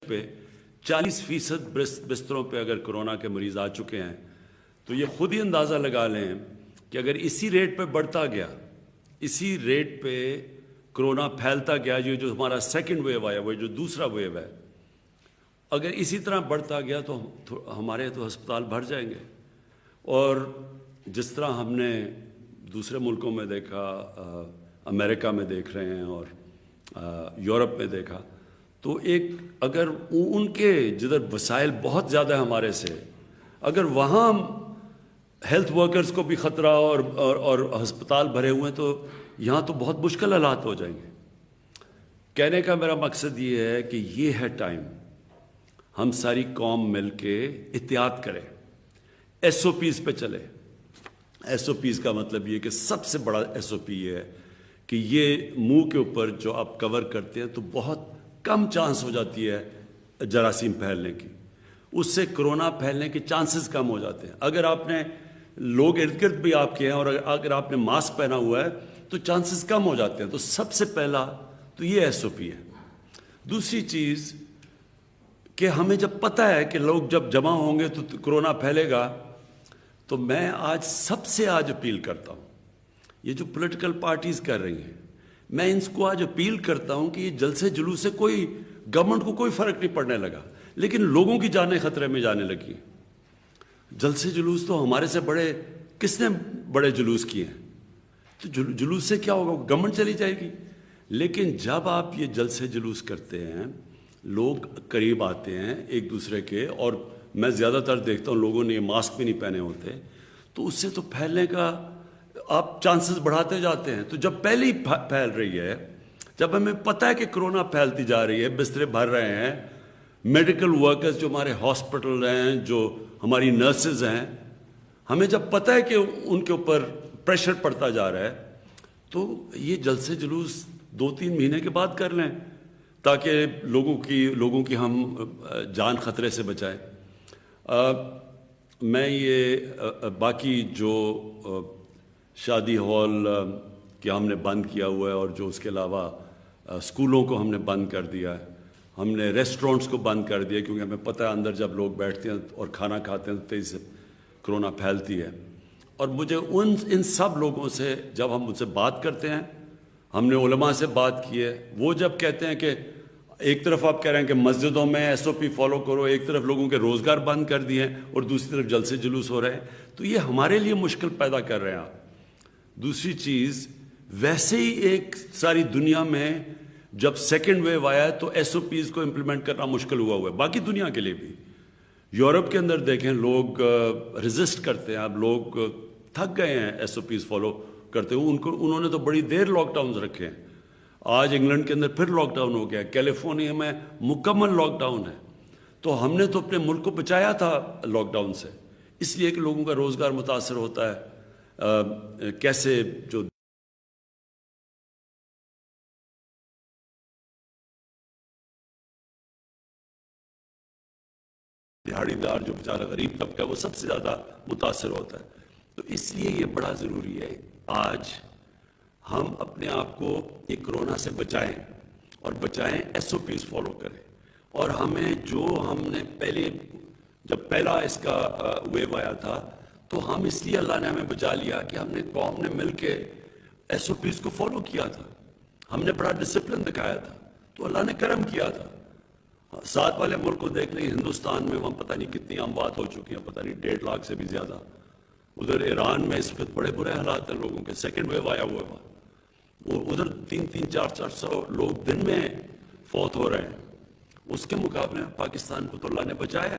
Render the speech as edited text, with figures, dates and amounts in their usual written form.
پہ 40% بستروں پہ اگر کرونا کے مریض آ چکے ہیں تو یہ خود ہی اندازہ لگا لیں کہ اگر اسی ریٹ پہ بڑھتا گیا، اسی ریٹ پہ کرونا پھیلتا گیا، یہ جو ہمارا سیکنڈ ویو آیا، وہ جو دوسرا ویو ہے، اگر اسی طرح بڑھتا گیا تو ہمارے تو ہسپتال بھر جائیں گے۔ اور جس طرح ہم نے دوسرے ملکوں میں دیکھا، امریکہ میں دیکھ رہے ہیں اور یورپ میں دیکھا، تو ایک اگر ان کے جدھر وسائل بہت زیادہ ہیں ہمارے سے، اگر وہاں ہیلتھ ورکرز کو بھی خطرہ اور ہسپتال بھرے ہوئے ہیں، تو یہاں تو بہت مشکل حالات ہو جائیں گے۔ کہنے کا میرا مقصد یہ ہے کہ یہ ہے ٹائم، ہم ساری قوم مل کے احتیاط کریں، ایس او پیز پہ چلے۔ ایس او پیز کا مطلب یہ کہ سب سے بڑا ایس او پی یہ ہے کہ یہ منہ کے اوپر جو آپ کور کرتے ہیں تو بہت کم چانس ہو جاتی ہے جراثیم پھیلنے کی، اس سے کرونا پھیلنے کے چانسز کم ہو جاتے ہیں۔ اگر آپ نے لوگ ارد گرد بھی آپ کے ہیں اور اگر آپ نے ماسک پہنا ہوا ہے تو چانسز کم ہو جاتے ہیں۔ تو سب سے پہلا تو یہ ایس او پی ہے۔ دوسری چیز کہ ہمیں جب پتہ ہے کہ لوگ جب جمع ہوں گے تو کرونا پھیلے گا، تو میں آج سب سے اپیل کرتا ہوں، یہ جو پولیٹیکل پارٹیز کر رہی ہیں، میں ان کو آج اپیل کرتا ہوں کہ یہ جلسے جلوس سے کوئی گورنمنٹ کو کوئی فرق نہیں پڑنے لگا، لیکن لوگوں کی جانیں خطرے میں جانے لگی۔ جلسے جلوس تو ہمارے سے بڑے کس نے بڑے جلوس کیے ہیں؟ تو جلوس سے کیا ہوگا؟ گورنمنٹ چلی جائے گی۔ لیکن جب آپ یہ جلسے جلوس کرتے ہیں، لوگ قریب آتے ہیں ایک دوسرے کے، اور میں زیادہ تر دیکھتا ہوں لوگوں نے یہ ماسک بھی نہیں پہنے ہوتے، تو اس سے تو پھیلنے کا آپ چانسز بڑھاتے جاتے ہیں۔ تو جب پہلی پھیل رہی ہے، جب ہمیں پتہ ہے کہ کرونا پھیلتی جا رہی ہے، بسترے بھر رہے ہیں، میڈیکل ورکرز جو ہمارے ہاسپٹل ہیں، جو ہماری نرسز ہیں، ہمیں جب پتہ ہے کہ ان کے اوپر پریشر پڑتا جا رہا ہے، تو یہ جلسے جلوس 2-3 مہینے کے بعد کر لیں تاکہ لوگوں کی ہم جان خطرے سے بچائیں۔ میں یہ باقی جو شادی ہال کہ ہم نے بند کیا ہوا ہے، اور جو اس کے علاوہ اسکولوں کو ہم نے بند کر دیا ہے، ہم نے ریسٹورنٹس کو بند کر دیا، کیونکہ ہمیں پتہ ہے اندر جب لوگ بیٹھتے ہیں اور کھانا کھاتے ہیں تو تیزی سے کرونا پھیلتی ہے۔ اور مجھے ان سب لوگوں سے جب ہم ان سے بات کرتے ہیں، ہم نے علماء سے بات کی ہے، وہ جب کہتے ہیں کہ ایک طرف آپ کہہ رہے ہیں کہ مسجدوں میں ایس او پی فالو کرو، ایک طرف لوگوں کے روزگار بند کر دیے ہیں اور دوسری طرف جلسے جلوس ہو رہے ہیں، تو یہ ہمارے لیے مشکل پیدا کر رہے ہیں آپ۔ دوسری چیز، ویسے ہی ایک ساری دنیا میں جب سیکنڈ ویو آیا ہے تو ایس او پیز کو امپلیمنٹ کرنا مشکل ہوا ہے، باقی دنیا کے لیے بھی۔ یورپ کے اندر دیکھیں، لوگ ریزسٹ کرتے ہیں، اب لوگ تھک گئے ہیں ایس او پیز فالو کرتے ہوئے، انہوں نے تو بڑی دیر لاک ڈاؤنز رکھے ہیں۔ آج انگلینڈ کے اندر پھر لاک ڈاؤن ہو گیا، کیلیفورنیا میں مکمل لاک ڈاؤن ہے۔ تو ہم نے تو اپنے ملک کو بچایا تھا لاک ڈاؤن سے، اس لیے کہ لوگوں کا روزگار متاثر ہوتا ہے۔ کیسے جو دیہڑی دار جو بیچارہ غریب طبقہ ہے وہ سب سے زیادہ متاثر ہوتا ہے۔ تو اس لیے یہ بڑا ضروری ہے آج ہم اپنے آپ کو یہ کرونا سے بچائیں، اور بچائیں ایس او پیز فالو کریں۔ اور ہمیں جو ہم نے جب پہلا اس کا ویو آیا تھا، تو ہم اس لیے اللہ نے ہمیں بچا لیا کہ ہم نے قوم نے مل کے ایس او پیز کو فالو کیا تھا، ہم نے بڑا ڈسپلن دکھایا تھا، تو اللہ نے کرم کیا تھا۔ ساتھ والے ملک کو دیکھ لیں، ہندوستان میں وہاں پتہ نہیں کتنی اموات ہو چکی ہیں، پتہ نہیں 1.5 لاکھ سے بھی زیادہ۔ ادھر ایران میں اس وقت بڑے برے حالات ہیں لوگوں کے، سیکنڈ ویو آیا ہوا ہے، وہ ادھر 300-400 لوگ دن میں فوت ہو رہے ہیں۔ اس کے مقابلے میں پاکستان کو تو اللہ نے بچایا۔